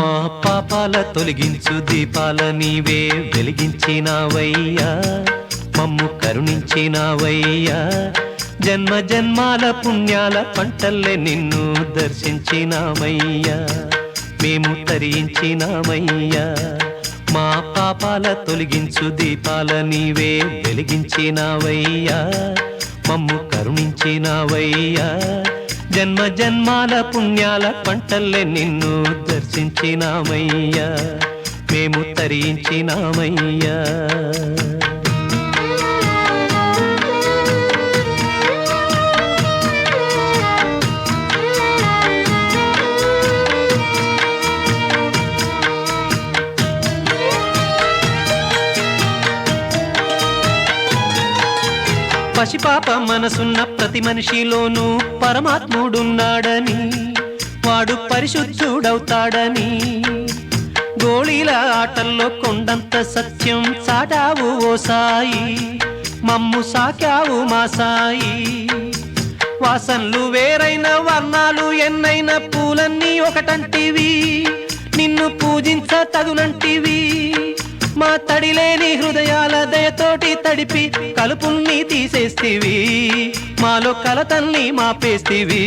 మా పాపాల తొలగించు దీపాల నీవే వెలిగించినావయ్యా, మమ్ము కరుణించినావయ్యా. జన్మ జన్మాల పుణ్యాల పంటల్లే నిన్ను దర్శించినామయ్యా, మేము తరించినామయ్యా. మా పాపాల తొలగించు దీపాల నీవే వెలిగించినావయ్యా, మమ్ము కరుణించినావయ్యా. జన్మ జన్మాల పుణ్యాల పంటల్లే నిన్ను దర్శించినామయ్యా, మేము తరించినామయ్యా. పసిపాప మనసున్న ప్రతి మనిషిలోనూ పరమాత్ముడున్నాడని, వాడు పరిశుద్ధుడవుతాడని, గోళీల ఆటల్లో కొండంత సత్యం చాటావు ఓ సాయి, మమ్ము సాకావు మా సాయి. వాసనలు వేరైన వర్ణాలు ఎన్నైన పూలన్నీ ఒకటంటివి, నిన్ను పూజించ తగునంటివి. మా తడిలేని హృదయాల దయతోటి తడిపి కలుపుల్ని తీసేస్తివి, మాలో కలతల్ని మాపేస్తివి.